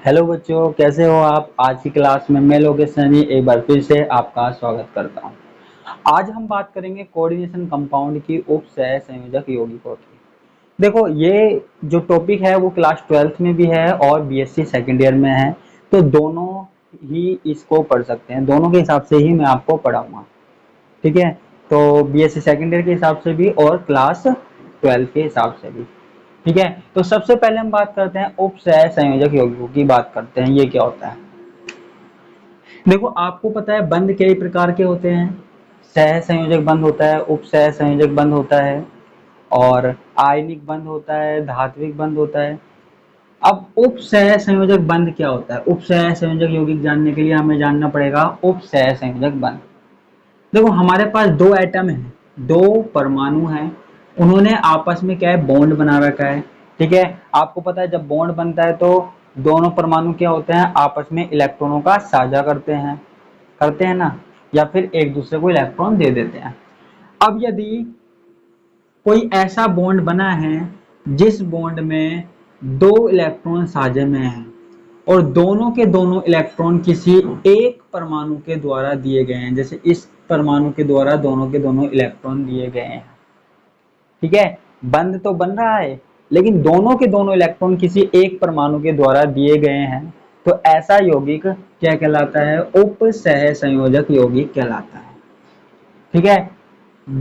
Hello बच्चों, कैसे हो आप। आज की क्लास में मैं लोकेश सैनी एक बार फिर से आपका स्वागत करता हूं। आज हम बात करेंगे कोऑर्डिनेशन कंपाउंड की उप सह संयोजक यौगिकों की। देखो, ये जो टॉपिक है वो क्लास 12th में भी है और बीएससी सेकेंड ईयर में है, तो दोनों ही इसको पढ़ सकते हैं। दोनों के हिसाब से ही मैं आपको पढ़ाऊंगा, ठीक है। तो बीएससी सेकेंड ईयर के हिसाब से भी और क्लास 12 के हिसाब से भी, ठीक है। तो सबसे पहले हम बात करते हैं उप सह संयोजक यौगिकों की। बात करते हैं ये क्या होता है। देखो, आपको पता है बंध कई प्रकार के होते हैं। सह संयोजक बंध होता है, उप सह संयोजक बंध होता है और आयनिक बंध होता है, धात्विक बंध होता है। अब उप सह संयोजक बंध क्या होता है। उप सह संयोजक यौगिक जानने के लिए हमें जानना पड़ेगा उप सह संयोजक बंध। देखो, हमारे पास दो एटम है, दो परमाणु हैं, उन्होंने आपस में क्या है, बॉन्ड बना रखा है, ठीक है। आपको पता है जब बॉन्ड बनता है तो दोनों परमाणु क्या होते हैं, आपस में इलेक्ट्रॉनों का साझा करते हैं ना, या फिर एक दूसरे को इलेक्ट्रॉन दे देते हैं। अब यदि कोई ऐसा बॉन्ड बना है जिस बॉन्ड में दो इलेक्ट्रॉन साझे में हैं और दोनों के दोनों इलेक्ट्रॉन किसी एक परमाणु के द्वारा दिए गए हैं, जैसे इस परमाणु के द्वारा दोनों के दोनों इलेक्ट्रॉन दिए गए हैं, ठीक है। बंध तो बन रहा है लेकिन दोनों के दोनों इलेक्ट्रॉन किसी एक परमाणु के द्वारा दिए गए हैं, तो ऐसा यौगिक क्या कहलाता है, उप सह संयोजक यौगिक कहलाता है, ठीक है।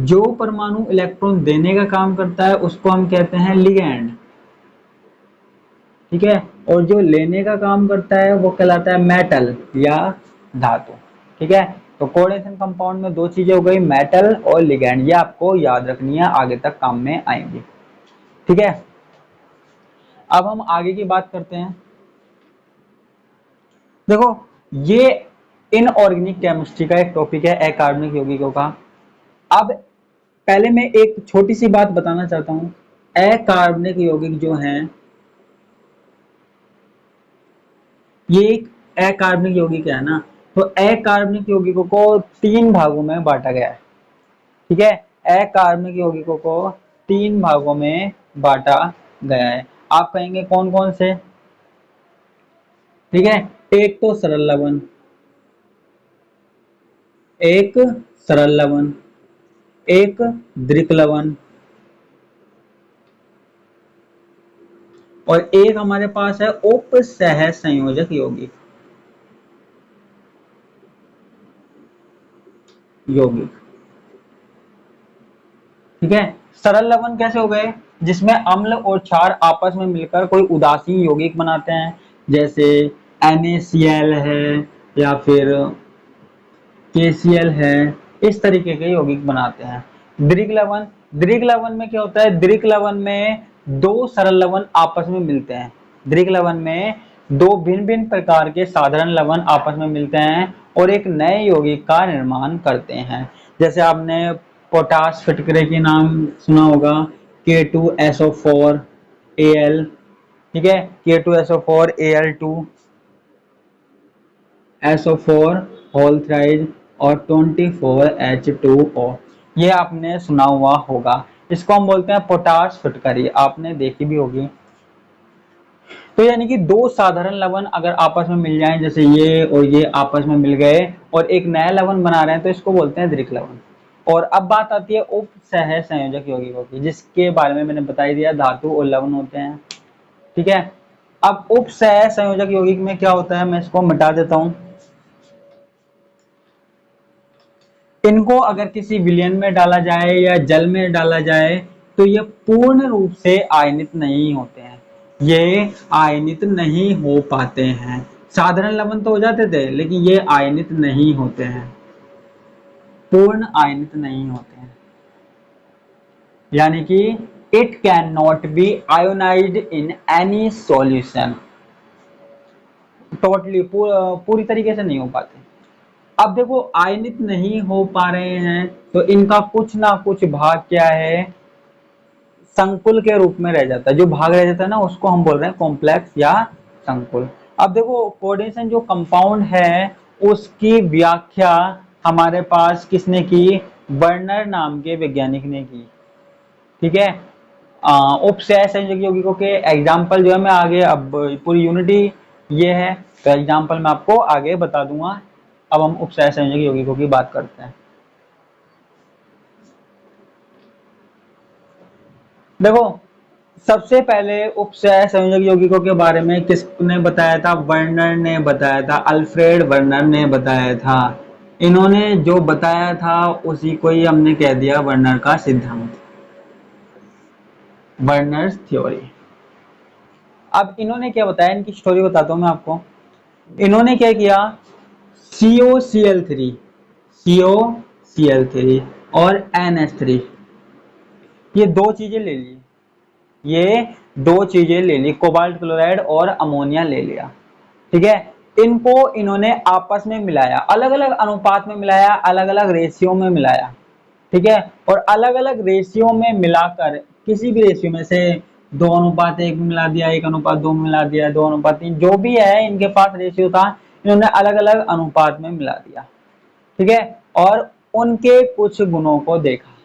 जो परमाणु इलेक्ट्रॉन देने का काम करता है उसको हम कहते हैं लिगैंड, ठीक है। और जो लेने का काम करता है वो कहलाता है मेटल या धातु, ठीक है। तो कोऑर्डिनेशन कंपाउंड में दो चीजें हो गई, मेटल और लिगैंड। ये आपको याद रखनी है, आगे तक काम में आएंगी, ठीक है। अब हम आगे की बात करते हैं। देखो, ये इनऑर्गेनिक केमिस्ट्री का एक टॉपिक है, अकार्बनिक यौगिकों का। अब पहले मैं एक छोटी सी बात बताना चाहता हूं। अकार्बनिक यौगिक जो हैं, ये एक अकार्बनिक यौगिक है ना, तो अकार्बनिक यौगिकों को तीन भागों में बांटा गया है, ठीक है। अकार्बनिक यौगिकों को तीन भागों में बांटा गया है। आप कहेंगे कौन कौन से, ठीक है। एक तो सरल लवण, एक सरल लवण, एक द्विक लवण और एक हमारे पास है उप सह संयोजक यौगिक, ठीक है। सरल लवण कैसे हो गए, जिसमें अम्ल और क्षार आपस में मिलकर कोई उदासीन यौगिक बनाते हैं, जैसे NaCl है या फिर KCl है, इस तरीके के यौगिक बनाते हैं। दृढ़ लवण, दृढ़ लवण में क्या होता है, दृढ़ लवण में दो सरल लवण आपस में मिलते हैं। दृढ़ लवण में दो भिन्न भिन्न प्रकार के साधारण लवण आपस में मिलते हैं और एक नए यौगिक का निर्माण करते हैं। जैसे आपने पोटास फिटकरे के नाम सुना होगा, K2SO4Al, ठीक है। K2SO4Al2, SO4 होल थ्राइज और 24H2O, ये आपने सुना हुआ होगा। इसको हम बोलते हैं पोटाश फिटकरी, आपने देखी भी होगी। तो यानी कि दो साधारण लवण अगर आपस में मिल जाएं, जैसे ये और ये आपस में मिल गए और एक नया लवण बना रहे हैं, तो इसको बोलते हैं दृढ़ लवण। और अब बात आती है उप सह संयोजक यौगिकों की, जिसके बारे में मैंने बता ही दिया, धातु और लवण होते हैं, ठीक है। अब उप सह संयोजक यौगिक में क्या होता है, मैं इसको मिटा देता हूं। इनको अगर किसी विलयन में डाला जाए या जल में डाला जाए तो ये पूर्ण रूप से आयनित नहीं होते हैं, ये आयनित नहीं हो पाते हैं। साधारण लवण तो हो जाते थे लेकिन ये आयनित नहीं होते हैं, पूर्ण आयनित नहीं होते हैं। यानी कि it can not be ionised in any solution, totally पूरी तरीके से नहीं हो पाते। अब देखो, आयनित नहीं हो पा रहे हैं तो इनका कुछ ना कुछ भाग क्या है, संकुल के रूप में रह जाता है। जो भाग रह जाता है ना उसको हम बोल रहे हैं कॉम्प्लेक्स या संकुल। अब देखो, कोऑर्डिनेशन जो कंपाउंड है उसकी व्याख्या हमारे पास किसने की, बर्नर नाम के वैज्ञानिक ने की, ठीक है। उपसह संयोजक यौगिकों के एग्जाम्पल जो है मैं आगे अब पूरी यूनिटी ये है। तो एग्जाम्पल मैं आपको आगे बता दूंगा। अब हम उपसह संयोजक यौगिकों की बात करते हैं। देखो, सबसे पहले उपसह संयोजक यौगिकों के बारे में किसने बताया था? वर्नर ने बताया था, अल्फ्रेड वर्नर ने बताया था। इन्होंने जो बताया था उसी को ही हमने कह दिया वर्नर का सिद्धांत, वर्नर्स थ्योरी। अब इन्होंने क्या बताया, इनकी स्टोरी बताता हूं मैं आपको। इन्होंने क्या किया, COCl3 COCl3 और NH3, ये दो चीजें ले ली। ये दो चीजें ले ली, कोबाल्ट क्लोराइड और अमोनिया ले लिया। ठीक है, इनको इन्होंने आपस में मिलाया, अलग अलग अनुपात में मिलाया, अलग अलग रेशियो में मिलाया। ठीक है, और अलग अलग रेशियो में मिलाकर, किसी भी रेशियो में से 2:1 में मिला दिया, 1:2 में मिला दिया, 2:3, जो भी है इनके पास रेशियो था, इन्होंने अलग अलग अनुपात में मिला दिया। ठीक है, और उनके कुछ गुणों को देखा।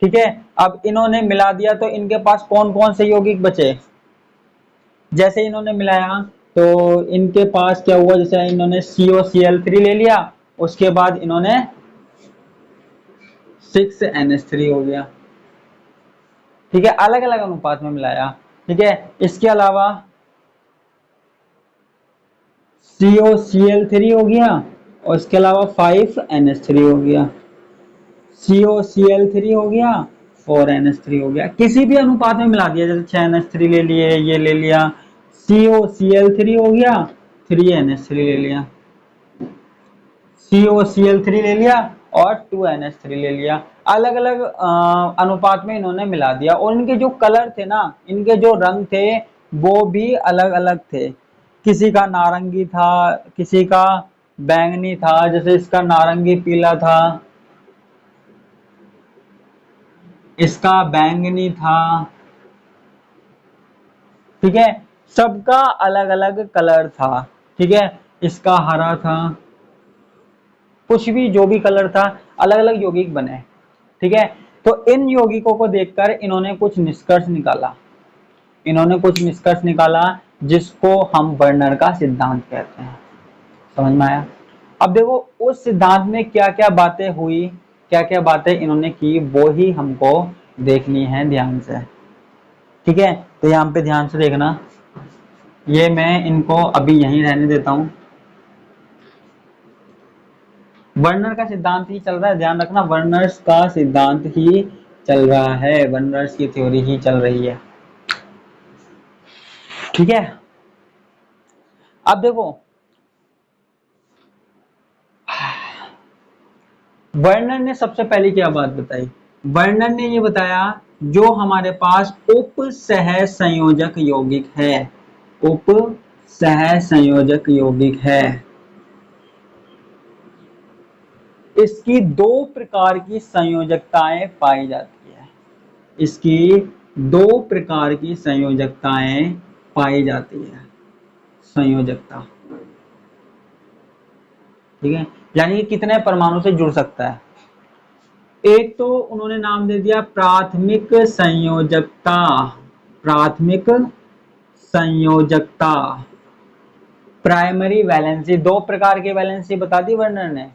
ठीक है, अब इन्होंने मिला दिया तो इनके पास कौन कौन से यौगिक बचे? जैसे इन्होंने मिलाया तो इनके पास क्या हुआ, जैसे इन्होंने COCl3 ले लिया, उसके बाद इन्होंने 6NH3 हो गया। ठीक है, अलग अलग अनुपात में मिलाया। ठीक है, इसके अलावा COCl3 हो गया और इसके अलावा 5NH3 हो गया। COCl3 हो गया, 4NH3 हो गया, किसी भी अनुपात में मिला दिया, जैसे 6NH3 ले लिए, ये ले लिया, COCl3 हो गया, 3NH3 ले लिया, COCl3 ले लिया और 2NH3 ले लिया। अलग अलग अनुपात में इन्होंने मिला दिया, और इनके जो कलर थे ना, इनके जो रंग थे वो भी अलग अलग थे। किसी का नारंगी था, किसी का बैंगनी था, जैसे इसका नारंगी पीला था, इसका बैंगनी था। ठीक है, सबका अलग अलग कलर था। ठीक है, इसका हरा था, कुछ भी जो भी कलर था, अलग अलग यौगिक बने। ठीक है, तो इन यौगिकों को देखकर इन्होंने कुछ निष्कर्ष निकाला। इन्होंने कुछ निष्कर्ष निकाला जिसको हम वर्नर का सिद्धांत कहते हैं। समझ में आया? अब देखो उस सिद्धांत में क्या क्या बातें हुई, क्या क्या बातें इन्होंने की, वो ही हमको देखनी है ध्यान से। ठीक है, तो यहाँ पे ध्यान से देखना, ये मैं इनको अभी यहीं रहने देता हूं। वर्नर का सिद्धांत ही चल रहा है, ध्यान रखना, वर्नर्स का सिद्धांत ही चल रहा है, वर्नर्स की थ्योरी ही चल रही है। ठीक है, अब देखो वर्नर ने सबसे पहले क्या बात बताई? वर्नर ने ये बताया, जो हमारे पास उप सह संयोजक यौगिक है, उप सह संयोजक यौगिक है, इसकी दो प्रकार की संयोजकताएं पाई जाती है। इसकी दो प्रकार की संयोजकताएं पाई जाती है। संयोजकता, ठीक है, यानी कि कितने परमाणु से जुड़ सकता है। एक तो उन्होंने नाम दे दिया प्राथमिक संयोजकता, प्राथमिक संयोजकता, प्राइमरी वैलेंसी, दो प्रकार की वैलेंसी बता दी वर्नर ने।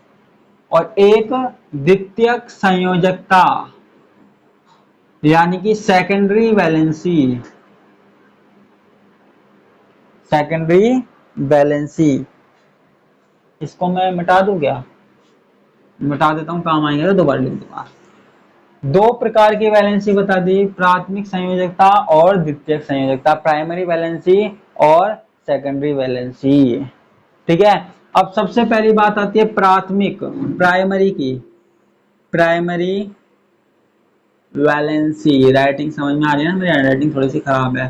और एक द्वितीयक संयोजकता, यानी कि सेकेंडरी वैलेंसी, सेकेंडरी वैलेंसी। इसको मैं मिटा दूं क्या? मिटा देता हूं, काम आएंगे तो दोबारा लिख दूंगा। दो प्रकार की वैलेंसी बता दी, प्राथमिक संयोजकता और द्वितीयक संयोजकता, प्राइमरी वैलेंसी और सेकेंडरी वैलेंसी। ठीक है, अब सबसे पहली बात आती है प्राथमिक, प्राइमरी की, प्राइमरी वैलेंसी। राइटिंग समझ में आ रही है ना? मेरी राइटिंग थोड़ी सी खराब है,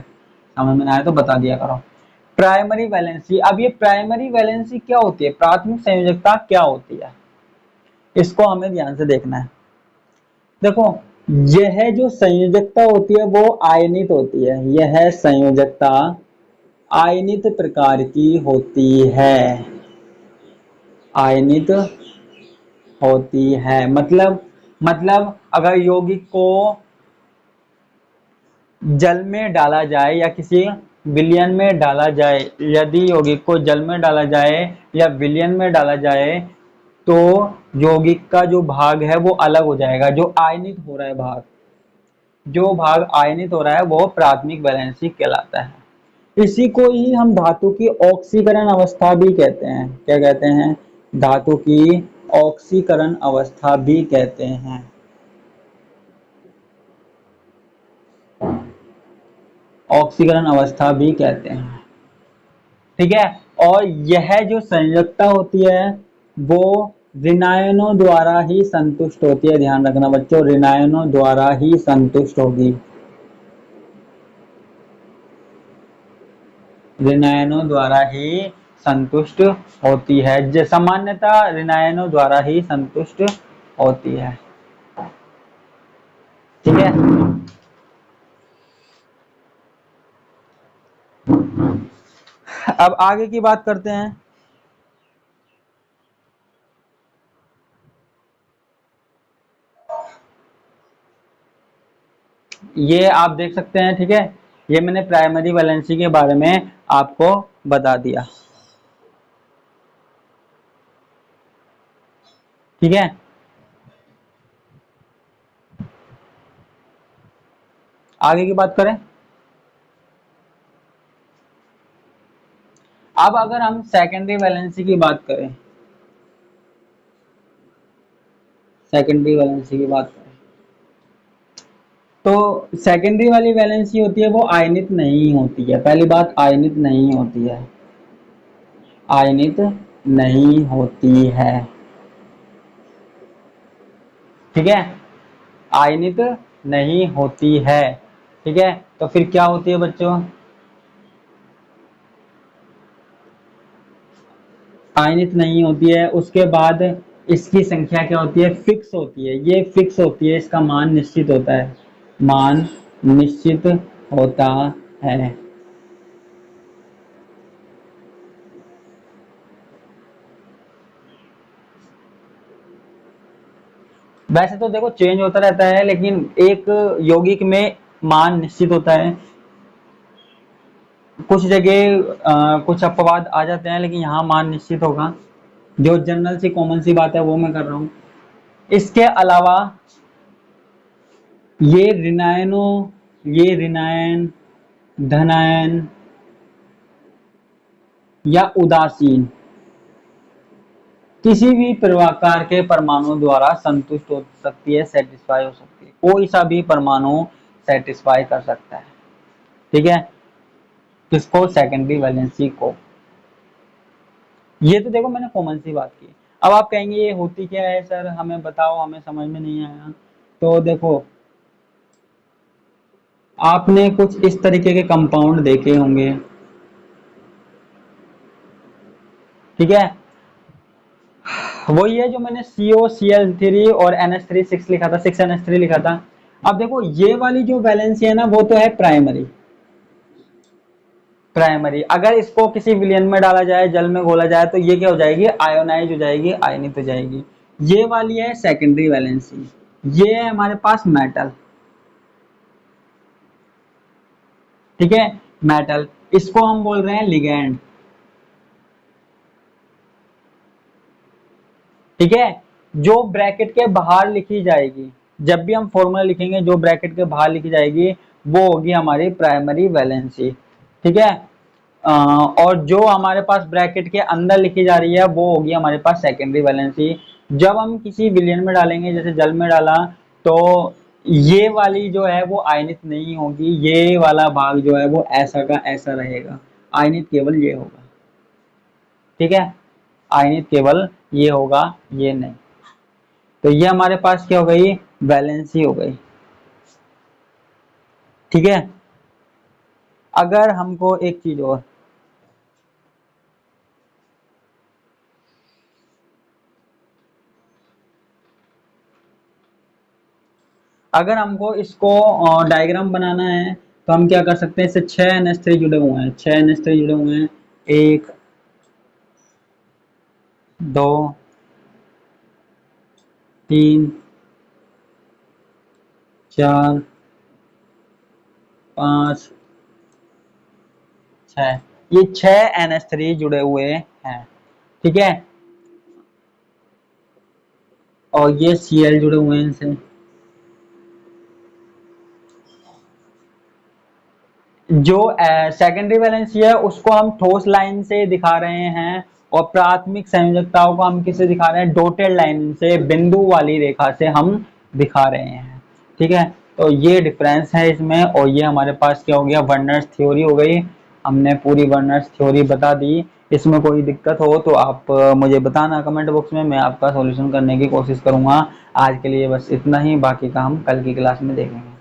समझ में ना आए तो बता दिया करो। प्राइमरी वैलेंसी, अब ये प्राइमरी वैलेंसी क्या होती है, प्राथमिक संयोजकता क्या होती है, इसको हमें ध्यान से देखना है। देखो, यह जो संयोजकता होती है वो आयनित होती है, यह संयोजकता आयनित प्रकार की होती है, आयनित होती है। मतलब अगर यौगिक को जल में डाला जाए या किसी विलयन में डाला जाए, यदि यौगिक को जल में डाला जाए या विलयन में डाला जाए तो यौगिक का जो भाग है वो अलग हो जाएगा। जो आयनित हो रहा है भाग, जो भाग आयनित हो रहा है वो प्राथमिक वैलेंसी कहलाता है। इसी को ही हम धातु की ऑक्सीकरण अवस्था भी कहते हैं। क्या कहते हैं? धातु की ऑक्सीकरण अवस्था भी कहते हैं। ऑक्सीकरण अवस्था भी कहते हैं। ठीक है। और यह जो संयोजकता होती है वो ऋणायनों द्वारा ही संतुष्ट होती है। ध्यान रखना बच्चों, ऋणायनों द्वारा ही संतुष्ट होगी। ऋणायनों द्वारा ही संतुष्ट होती है। सामान्यतः ऋणायनों द्वारा ही संतुष्ट होती है। ठीक है। अब आगे की बात करते हैं। ये आप देख सकते हैं। ठीक है, ये मैंने प्राइमरी वैलेंसी के बारे में आपको बता दिया। ठीक है, आगे की बात करें। अब अगर हम सेकेंडरी वैलेंसी की बात करें, सेकेंडरी वैलेंसी की बात करें तो सेकेंडरी वाली वैलेंसी होती है वो आयनित नहीं होती है। पहली बात, आयनित नहीं होती है। आयनित नहीं होती है। ठीक है, आयनित नहीं होती है। ठीक है, तो फिर क्या होती है बच्चों? आयनित नहीं होती है। उसके बाद इसकी संख्या क्या होती है? फिक्स होती है। ये फिक्स होती है, इसका मान निश्चित होता है। मान निश्चित होता है। वैसे तो देखो चेंज होता रहता है, लेकिन एक यौगिक में मान निश्चित होता है। कुछ जगह कुछ अपवाद आ जाते हैं, लेकिन यहाँ मान निश्चित होगा। जो जनरल सी कॉमन सी बात है वो मैं कर रहा हूँ। इसके अलावा ये ऋणायनों, ये ऋणायन, धनायन या उदासीन किसी भी प्रकार के परमाणु द्वारा संतुष्ट हो सकती है, सेटिस्फाई हो सकती है। कोई सा भी परमाणु सेटिस्फाई कर सकता है। ठीक है, किसको? सेकेंडरी वैलेंसी को। ये तो देखो मैंने कॉमन सी बात की। अब आप कहेंगे ये होती क्या है सर, हमें बताओ, हमें समझ में नहीं आया। तो देखो, आपने कुछ इस तरीके के कंपाउंड देखे होंगे। ठीक है, वही है जो मैंने COCl3 और NH3 6 लिखा था, 6NH3 लिखा था। अब देखो ये वाली जो वैलेंसी है ना वो तो है प्राइमरी। प्राइमरी अगर इसको किसी विलयन में डाला जाए, जल में घोला जाए तो ये क्या हो जाएगी? आयोनाइज हो जाएगी, आयनित हो जाएगी। ये वाली है सेकेंडरी वैलेंसी। ये है हमारे पास मेटल। ठीक है, मेटल, इसको हम बोल रहे हैं लिगैंड। ठीक है, जो ब्रैकेट के बाहर लिखी जाएगी, जब भी हम फॉर्मूला लिखेंगे जो ब्रैकेट के बाहर लिखी जाएगी वो होगी हमारी प्राइमरी वैलेंसी। ठीक है, और जो हमारे पास ब्रैकेट के अंदर लिखी जा रही है वो होगी हमारे पास सेकेंडरी वैलेंसी। जब हम किसी विलयन में डालेंगे, जैसे जल में डाला, तो ये वाली जो है वो आयनित नहीं होगी। ये वाला भाग जो है वो ऐसा का ऐसा रहेगा। आयनित केवल ये होगा। ठीक है, आयनित केवल ये होगा, ये नहीं। तो ये हमारे पास क्या हो गई? वैलेंसी हो गई। ठीक है, अगर हमको एक चीज और, अगर हमको इसको डायग्राम बनाना है तो हम क्या कर सकते हैं? इससे 6 NH3 जुड़े हुए हैं, 6 NH3 जुड़े हुए हैं। 1 2 3 4 5 6, ये 6 NH3 जुड़े हुए हैं, ठीक है, और ये Cl जुड़े हुए हैं इनसे। जो सेकेंडरी वैलेंसी है उसको हम ठोस लाइन से दिखा रहे हैं, और प्राथमिक संयोजकताओं को हम किससे दिखा रहे हैं, डॉटेड लाइन से, बिंदु वाली रेखा से हम दिखा रहे हैं, ठीक है। तो ये डिफरेंस है इसमें, और ये हमारे पास क्या हो गया, वर्नर्स थ्योरी हो गई। हमने पूरी वर्नर्स थ्योरी बता दी। इसमें कोई दिक्कत हो तो आप मुझे बताना कमेंट बॉक्स में, मैं आपका सॉल्यूशन करने की कोशिश करूंगा। आज के लिए बस इतना ही, बाकी का हम कल की क्लास में देखेंगे।